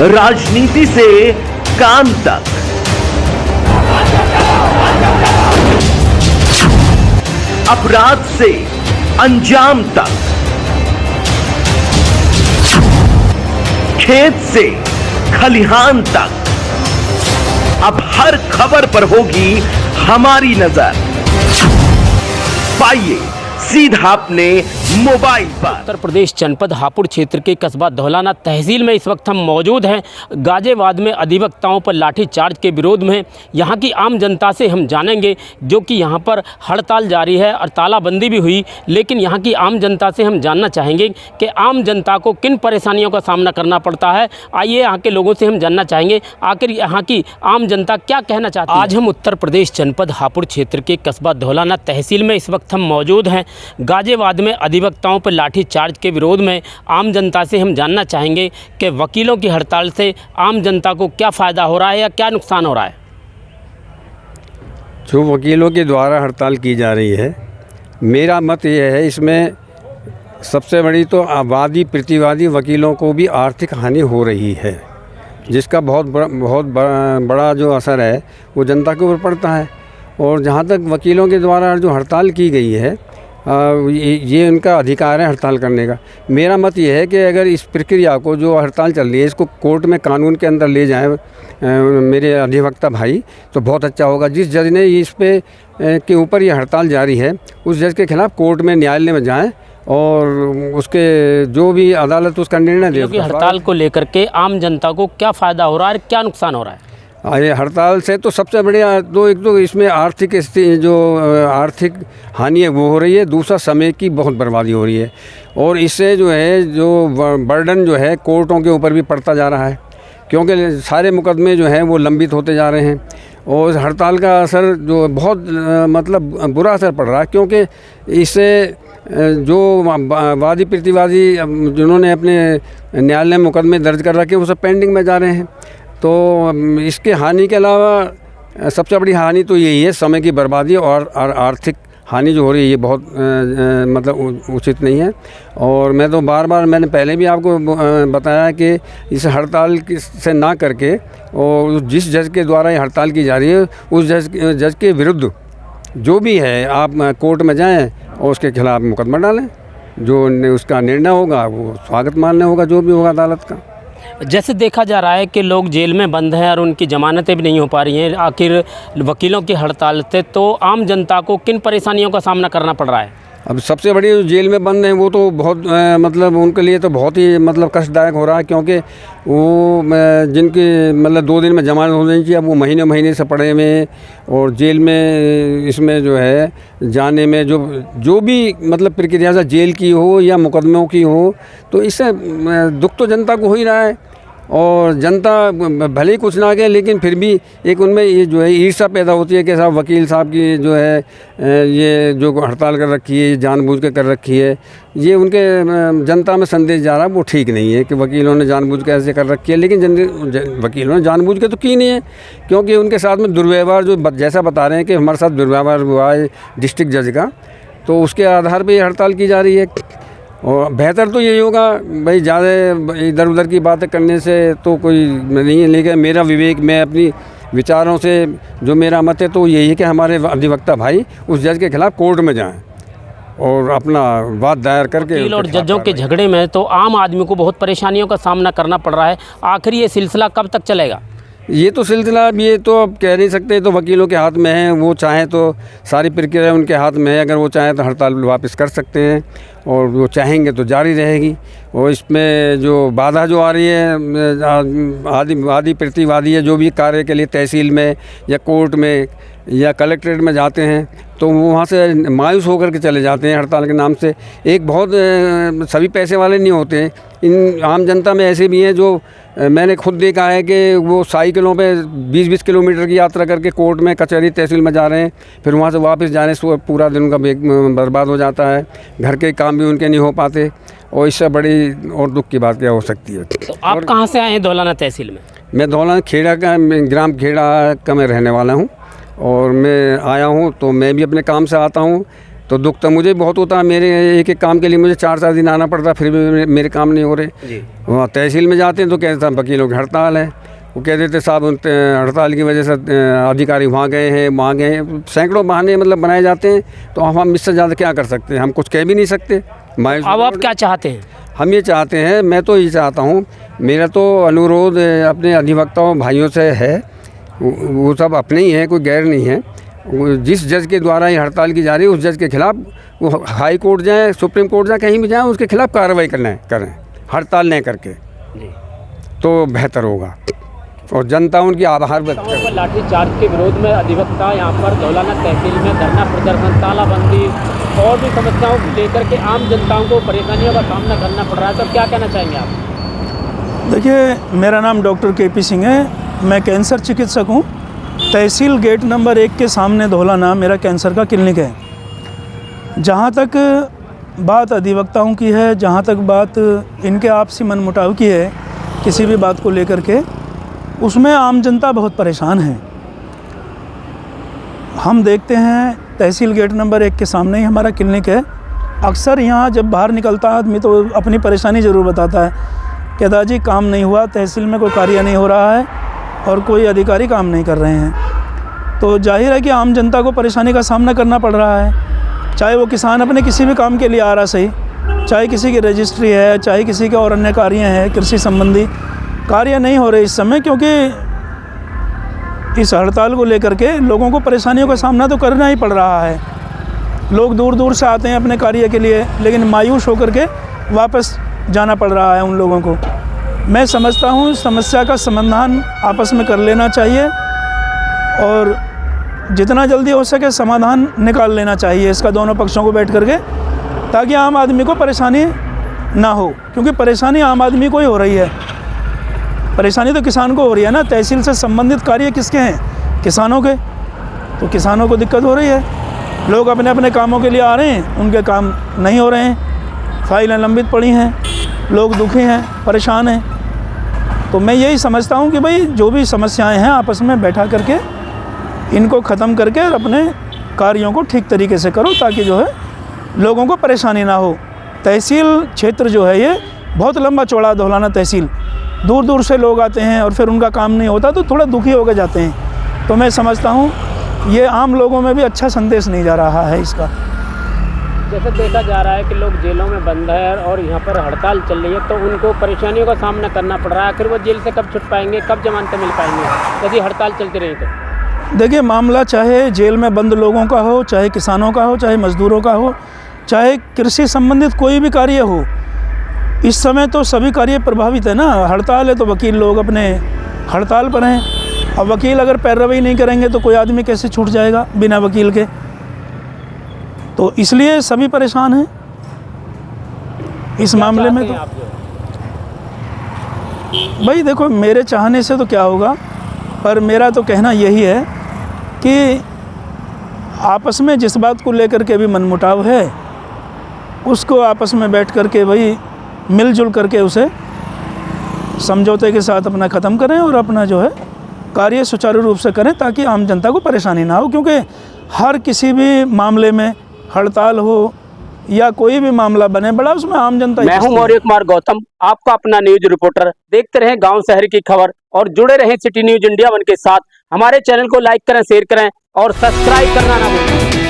राजनीति से काम तक, अपराध से अंजाम तक, खेत से खलिहान तक, अब हर खबर पर होगी हमारी नजर। पाइए सीधा अपने मोबाइल पर। उत्तर प्रदेश जनपद हापुड़ क्षेत्र के कस्बा धौलाना तहसील में इस वक्त हम मौजूद हैं। गाजियाबाद में अधिवक्ताओं पर लाठीचार्ज के विरोध में यहाँ की आम जनता से हम जानेंगे, जो कि यहाँ पर हड़ताल जारी है और तालाबंदी भी हुई। लेकिन यहाँ की आम जनता से हम जानना चाहेंगे कि आम जनता को किन परेशानियों का सामना करना पड़ता है। आइए यहाँ के लोगों से हम जानना चाहेंगे आखिर यहाँ की आम जनता क्या कहना चाहती है। आज हम उत्तर प्रदेश जनपद हापुड़ क्षेत्र के कस्बा धौलाना तहसील में इस वक्त हम मौजूद हैं। गाजियाबाद में अधिवक्ताओं पर लाठीचार्ज के विरोध में आम जनता से हम जानना चाहेंगे कि वकीलों की हड़ताल से आम जनता को क्या फ़ायदा हो रहा है या क्या नुकसान हो रहा है। जो वकीलों के द्वारा हड़ताल की जा रही है, मेरा मत यह है, इसमें सबसे बड़ी तो वादी प्रतिवादी वकीलों को भी आर्थिक हानि हो रही है, जिसका बहुत बड़ा जो असर है वो जनता के ऊपर पड़ता है। और जहाँ तक वकीलों के द्वारा जो हड़ताल की गई है, ये उनका अधिकार है हड़ताल करने का। मेरा मत ये है कि अगर इस प्रक्रिया को, जो हड़ताल चल रही है, इसको कोर्ट में कानून के अंदर ले जाएं मेरे अधिवक्ता भाई, तो बहुत अच्छा होगा। जिस जज ने इस पे के ऊपर ये हड़ताल जारी है, उस जज के खिलाफ़ कोर्ट में, न्यायालय में जाएं और उसके जो भी अदालत उसका निर्णय दे। हड़ताल को लेकर के आम जनता को क्या फ़ायदा हो रहा है, क्या नुकसान हो रहा है। ये हड़ताल से तो सबसे बढ़िया एक तो इसमें आर्थिक जो आर्थिक हानि है वो हो रही है, दूसरा समय की बहुत बर्बादी हो रही है। और इससे जो है जो बर्डन जो है कोर्टों के ऊपर भी पड़ता जा रहा है, क्योंकि सारे मुकदमे जो हैं वो लंबित होते जा रहे हैं। और हड़ताल का असर जो बहुत मतलब बुरा असर पड़ रहा है, क्योंकि इससे जो वादी प्रतिवादी जिन्होंने अपने न्यायालय में मुकदमे दर्ज कर रखे वो सब पेंडिंग में जा रहे हैं। तो इसके हानि के अलावा सबसे बड़ी हानि तो यही है, समय की बर्बादी और आर्थिक हानि जो हो रही है, ये बहुत मतलब उचित नहीं है। और मैं तो बार मैंने पहले भी आपको बताया कि इस हड़ताल से ना करके, और जिस जज के द्वारा ये हड़ताल की जा रही है उस जज के विरुद्ध जो भी है आप कोर्ट में जाएं और उसके खिलाफ़ मुकदमा डालें। जो उसका निर्णय होगा वो स्वागत मान्य होगा, जो भी होगा अदालत का। जैसे देखा जा रहा है कि लोग जेल में बंद हैं और उनकी ज़मानतें भी नहीं हो पा रही हैं आखिर वकीलों की हड़ताल से, तो आम जनता को किन परेशानियों का सामना करना पड़ रहा है। अब सबसे बड़ी जो जेल में बंद हैं वो तो बहुत मतलब उनके लिए तो बहुत ही मतलब कष्टदायक हो रहा है, क्योंकि वो जिनकी मतलब 2 दिन में जमानत हो जानी चाहिए, अब वो महीने से पड़े हुए हैं। और जेल में इसमें जो है जाने में जो भी मतलब प्रक्रिया से जेल की हो या मुकदमों की हो, तो इससे दुख तो जनता को हो ही रहा है। और जनता भले ही कुछ ना कहे, लेकिन फिर भी एक उनमें ये जो है ईर्ष्या पैदा होती है कि साहब वकील साहब की जो है ये जो हड़ताल कर रखी है, जानबूझ के कर रखी है। ये उनके जनता में संदेश जा रहा है वो ठीक नहीं है कि वकीलों ने जानबूझ के ऐसे कर रखी है। लेकिन वकीलों ने जानबूझ के तो की नहीं है, क्योंकि उनके साथ में दुर्व्यवहार जो जैसा बता रहे हैं कि हमारे साथ दुर्व्यवहार हुआ है डिस्ट्रिक्ट जज का, तो उसके आधार पर ये हड़ताल की जा रही है। और बेहतर तो यही होगा भाई, ज़्यादा इधर उधर की बातें करने से तो कोई नहीं है। लेकिन मेरा विवेक, मैं अपनी विचारों से जो मेरा मत है तो यही है कि हमारे अधिवक्ता भाई उस जज के खिलाफ़ कोर्ट में जाएं और अपना वाद दायर करके। वकील और जजों के झगड़े में तो आम आदमी को बहुत परेशानियों का सामना करना पड़ रहा है। आखिर ये सिलसिला कब तक चलेगा। ये तो सिलसिला ये तो अब कह नहीं सकते, तो वकीलों के हाथ में है। वो चाहें तो सारी प्रक्रिया उनके हाथ में है, अगर वो चाहें तो हड़ताल वापस कर सकते हैं, और वो चाहेंगे तो जारी रहेगी। और इसमें जो बाधा जो आ रही है, आदि प्रतिवादी है जो भी कार्य के लिए तहसील में या कोर्ट में या कलेक्ट्रेट में जाते हैं, तो वो वहाँ से मायूस होकर के चले जाते हैं हड़ताल के नाम से। एक बहुत सभी पैसे वाले नहीं होते, इन आम जनता में ऐसे भी हैं जो मैंने खुद देखा है कि वो साइकिलों पे 20-20 किलोमीटर की यात्रा करके कोर्ट में, कचहरी, तहसील में जा रहे हैं, फिर वहाँ से वापस जाने से पूरा दिन उनका बर्बाद हो जाता है। घर के काम भी उनके नहीं हो पाते, और इससे बड़ी और दुख की बात क्या हो सकती है। तो आप कहाँ से आए हैं धौलाना तहसील में। मैं धौलाना खेड़ा का, ग्राम खेड़ा का मैं रहने वाला हूँ, और मैं आया हूँ तो मैं भी अपने काम से आता हूँ। तो दुख तो मुझे बहुत होता है। मेरे एक एक काम के लिए मुझे 4-4 दिन आना पड़ता, फिर भी मेरे काम नहीं हो रहे। वहाँ तहसील में जाते हैं तो कहते हैं वकीलों की हड़ताल है। वो कह देते साहब हड़ताल की वजह से अधिकारी वहाँ गए हैं, सैकड़ों बहाने मतलब बनाए जाते हैं। तो हम इससे ज़्यादा क्या कर सकते हैं, हम कुछ कह भी नहीं सकते। अब आप क्या चाहते हैं? हम ये चाहते हैं, मैं तो ये चाहता हूँ, मेरा तो अनुरोध अपने अधिवक्ताओं भाइयों से है, वो सब अपने ही हैं, कोई गैर नहीं है। जिस जज के द्वारा ये हड़ताल की जा रही है उस जज के खिलाफ वो हाई कोर्ट जाए, सुप्रीम कोर्ट जाए, कहीं भी जाए, उसके खिलाफ कार्रवाई करें, हड़ताल नहीं करके तो बेहतर होगा और जनता उनकी आभार व्यक्त करे। लाठीचार्ज के विरोध में अधिवक्ता यहाँ पर धौलाना तहसील में धरना प्रदर्शन, तालाबंदी और भी समस्याओं को लेकर के आम जनताओं को परेशानियों का सामना करना पड़ रहा है। तो क्या कहना चाहेंगे आप? देखिए, मेरा नाम डॉक्टर KP सिंह है, मैं कैंसर चिकित्सक हूँ। तहसील गेट नंबर 1 के सामने धौलाना मेरा कैंसर का क्लिनिक है। जहाँ तक बात अधिवक्ताओं की है, जहाँ तक बात इनके आपसी मनमुटाव की है किसी भी बात को लेकर के, उसमें आम जनता बहुत परेशान है। हम देखते हैं तहसील गेट नंबर 1 के सामने ही हमारा क्लिनिक है। अक्सर यहाँ जब बाहर निकलता आदमी तो अपनी परेशानी ज़रूर बताता है कि दादाजी काम नहीं हुआ, तहसील में कोई कार्य नहीं हो रहा है और कोई अधिकारी काम नहीं कर रहे हैं। तो जाहिर है कि आम जनता को परेशानी का सामना करना पड़ रहा है। चाहे वो किसान अपने किसी भी काम के लिए आ रहा सही, चाहे किसी की रजिस्ट्री है, चाहे किसी के और अन्य कार्य हैं, कृषि संबंधी कार्य नहीं हो रहे इस समय, क्योंकि इस हड़ताल को लेकर के लोगों को परेशानियों का सामना तो करना ही पड़ रहा है। लोग दूर दूर से आते हैं अपने कार्य के लिए, लेकिन मायूस होकर के वापस जाना पड़ रहा है उन लोगों को। मैं समझता हूँ समस्या का समाधान आपस में कर लेना चाहिए और जितना जल्दी हो सके समाधान निकाल लेना चाहिए इसका, दोनों पक्षों को बैठ करके, ताकि आम आदमी को परेशानी ना हो। क्योंकि परेशानी आम आदमी को ही हो रही है, परेशानी तो किसान को हो रही है ना। तहसील से संबंधित कार्य किसके हैं? किसानों के। तो किसानों को दिक्कत हो रही है। लोग अपने अपने कामों के लिए आ रहे हैं, उनके काम नहीं हो रहे हैं, फाइलें लंबित पड़ी हैं, लोग दुखी हैं, परेशान हैं। तो मैं यही समझता हूँ कि भाई जो भी समस्याएं हैं आपस में बैठा करके इनको ख़त्म करके और अपने कार्यों को ठीक तरीके से करो, ताकि जो है लोगों को परेशानी ना हो। तहसील क्षेत्र जो है ये बहुत लंबा चौड़ा धौलाना तहसील, दूर दूर से लोग आते हैं और फिर उनका काम नहीं होता तो थोड़ा दुखी होकर जाते हैं। तो मैं समझता हूँ ये आम लोगों में भी अच्छा संदेश नहीं जा रहा है इसका। जैसे देखा जा रहा है कि लोग जेलों में बंद है और यहाँ पर हड़ताल चल रही है, तो उनको परेशानियों का सामना करना पड़ रहा है। आखिर वो जेल से कब छुट पाएंगे, कब जमानतें मिल पाएंगे यदि हड़ताल चलती रही तो? देखिए, मामला चाहे जेल में बंद लोगों का हो, चाहे किसानों का हो, चाहे मज़दूरों का हो, चाहे कृषि संबंधित कोई भी कार्य हो, इस समय तो सभी कार्य प्रभावित है ना। हड़ताल है तो वकील लोग अपने हड़ताल पर हैं। अब वकील अगर पैरवी नहीं करेंगे तो कोई आदमी कैसे छूट जाएगा बिना वकील के? तो इसलिए सभी परेशान हैं इस मामले में। तो भाई देखो, मेरे चाहने से तो क्या होगा, पर मेरा तो कहना यही है कि आपस में जिस बात को लेकर के भी मनमुटाव है उसको आपस में बैठ कर के भाई मिलजुल करके उसे समझौते के साथ अपना ख़त्म करें और अपना जो है कार्य सुचारू रूप से करें, ताकि आम जनता को परेशानी ना हो। क्योंकि हर किसी भी मामले में हड़ताल हो या कोई भी मामला बने बड़ा, उसमें आम जनता। मैं हूं मौर्य कुमार गौतम, आपका अपना न्यूज रिपोर्टर। देखते रहें गांव शहर की खबर और जुड़े रहें सिटी न्यूज इंडिया 1 के साथ। हमारे चैनल को लाइक करें, शेयर करें और सब्सक्राइब करना ना भूलें।